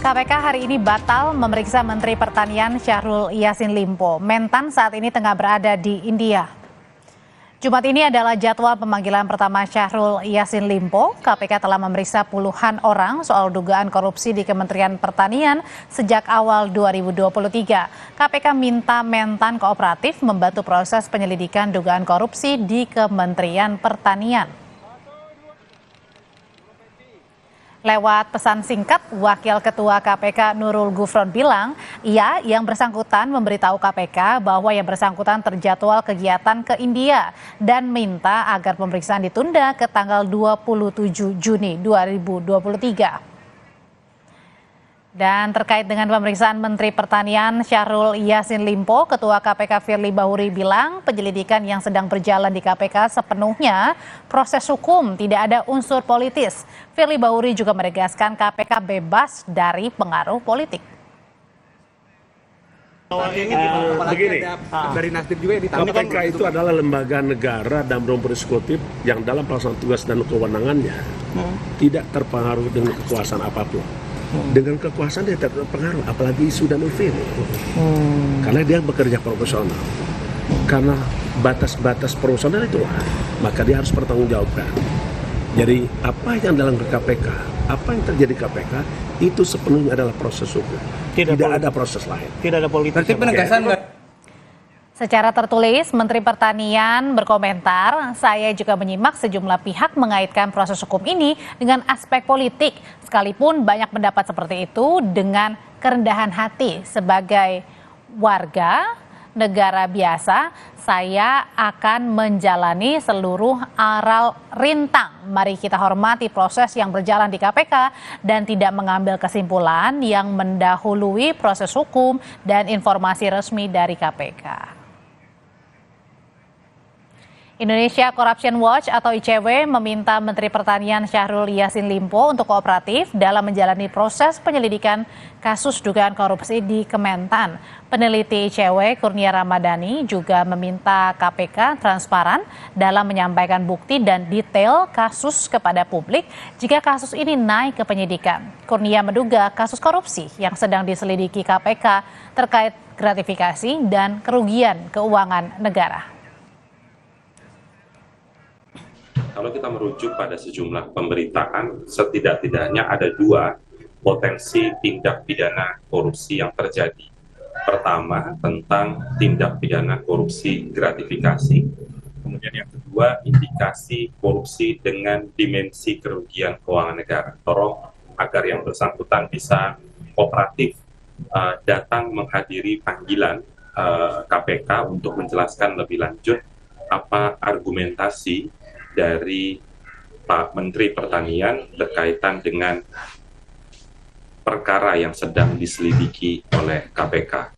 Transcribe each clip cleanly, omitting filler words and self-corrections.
KPK hari ini batal memeriksa Menteri Pertanian Syahrul Yassin Limpo. Mentan saat ini tengah berada di India. Jumat ini adalah jadwal pemanggilan pertama Syahrul Yassin Limpo. KPK telah memeriksa puluhan orang soal dugaan korupsi di Kementerian Pertanian sejak awal 2023. KPK minta Mentan kooperatif membantu proses penyelidikan dugaan korupsi di Kementerian Pertanian. Lewat pesan singkat, Wakil Ketua KPK Nurul Gufron bilang, yang bersangkutan memberitahu KPK bahwa yang bersangkutan terjadwal kegiatan ke India dan minta agar pemeriksaan ditunda ke tanggal 27 Juni 2023. Dan terkait dengan pemeriksaan Menteri Pertanian Syahrul Yassin Limpo, Ketua KPK Firly Bahuri bilang penyelidikan yang sedang berjalan di KPK sepenuhnya proses hukum, tidak ada unsur politis. Firly Bahuri juga menegaskan KPK bebas dari pengaruh politik. Begini, dari Nasdem juga KPK itu adalah lembaga negara dan bereksekutif yang dalam pelaksanaan tugas dan kewenangannya tidak terpengaruh dengan kekuasaan apapun. Dengan kekuasaan dia tidak terpengaruh, apalagi isu dan opini. Karena dia bekerja profesional. Karena batas-batas profesional itu, maka dia harus bertanggungjawabkan. Jadi apa yang dalam KPK, apa yang terjadi KPK itu sepenuhnya adalah proses hukum. Tidak ada proses lain. Tidak ada politik. Berarti penegasan nggak? Secara tertulis, Menteri Pertanian berkomentar, saya juga menyimak sejumlah pihak mengaitkan proses hukum ini dengan aspek politik. Sekalipun banyak pendapat seperti itu dengan kerendahan hati sebagai warga negara biasa, saya akan menjalani seluruh aral rintang. Mari kita hormati proses yang berjalan di KPK dan tidak mengambil kesimpulan yang mendahului proses hukum dan informasi resmi dari KPK. Indonesia Corruption Watch atau ICW meminta Menteri Pertanian Syahrul Yassin Limpo untuk kooperatif dalam menjalani proses penyelidikan kasus dugaan korupsi di Kementan. Peneliti ICW Kurnia Ramadhani juga meminta KPK transparan dalam menyampaikan bukti dan detail kasus kepada publik jika kasus ini naik ke penyidikan. Kurnia menduga kasus korupsi yang sedang diselidiki KPK terkait gratifikasi dan kerugian keuangan negara. Kalau kita merujuk pada sejumlah pemberitaan, setidak-tidaknya ada dua potensi tindak pidana korupsi yang terjadi. Pertama, tentang tindak pidana korupsi gratifikasi. Kemudian yang kedua, indikasi korupsi dengan dimensi kerugian keuangan negara. Tolong agar yang bersangkutan bisa kooperatif datang menghadiri panggilan KPK untuk menjelaskan lebih lanjut apa argumentasi dari Pak Menteri Pertanian berkaitan dengan perkara yang sedang diselidiki oleh KPK.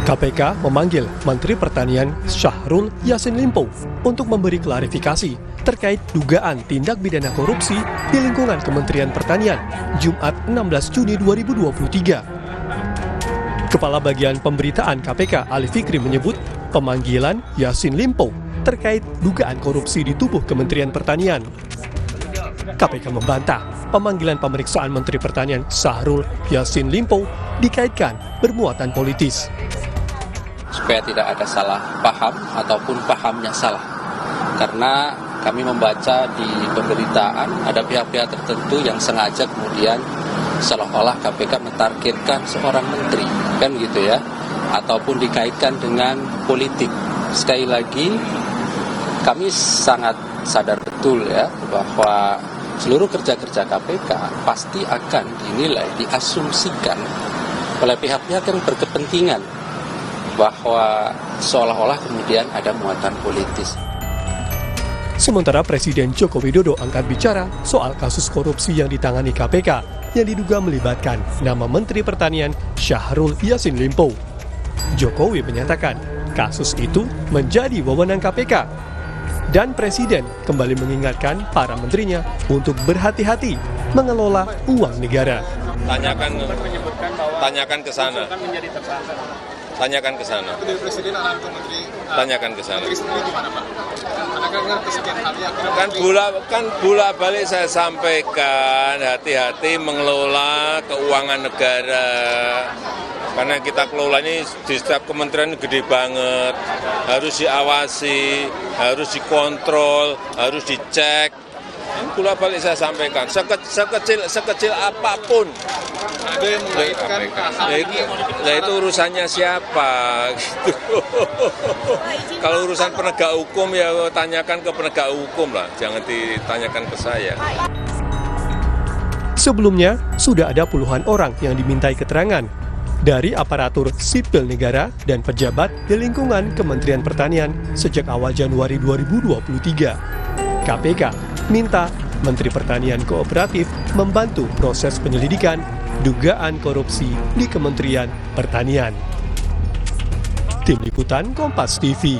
KPK memanggil Menteri Pertanian Syahrul Yassin Limpo untuk memberi klarifikasi terkait dugaan tindak pidana korupsi di lingkungan Kementerian Pertanian, Jumat 16 Juni 2023. Kepala Bagian Pemberitaan KPK Ali Fikri menyebut pemanggilan Yassin Limpo terkait dugaan korupsi di tubuh Kementerian Pertanian. KPK membantah pemanggilan pemeriksaan Menteri Pertanian Syahrul Yassin Limpo dikaitkan bermuatan politis. Supaya tidak ada salah paham ataupun pahamnya salah. Karena kami membaca di pemberitaan ada pihak-pihak tertentu yang sengaja kemudian seolah-olah KPK mentargetkan seorang menteri, kan gitu ya, ataupun dikaitkan dengan politik. Sekali lagi, kami sangat sadar betul ya bahwa seluruh kerja-kerja KPK pasti akan dinilai, diasumsikan oleh pihak-pihak yang berkepentingan bahwa seolah-olah kemudian ada muatan politis. Sementara Presiden Joko Widodo angkat bicara soal kasus korupsi yang ditangani KPK yang diduga melibatkan nama Menteri Pertanian Syahrul Yassin Limpo. Jokowi menyatakan kasus itu menjadi wewenang KPK. Dan Presiden kembali mengingatkan para menterinya untuk berhati-hati mengelola uang negara. Tanyakan ke sana. Tanyakan ke sana. Tanyakan ke sana. Kan bolak-balik saya sampaikan hati-hati mengelola keuangan negara. Karena kita kelola ini di setiap kementerian gede banget, harus diawasi, harus dikontrol, harus dicek. Bolak-balik saya sampaikan, sekecil apapun. Ada yang mengaitkan itu urusannya siapa? Gitu. Kalau urusan penegak hukum ya tanyakan ke penegak hukum lah, jangan ditanyakan ke saya. Sebelumnya, sudah ada puluhan orang yang dimintai keterangan dari aparatur sipil negara dan pejabat di lingkungan Kementerian Pertanian sejak awal Januari 2023. KPK minta Menteri Pertanian Kooperatif membantu proses penyelidikan dugaan korupsi di Kementerian Pertanian. Tim Liputan Kompas TV.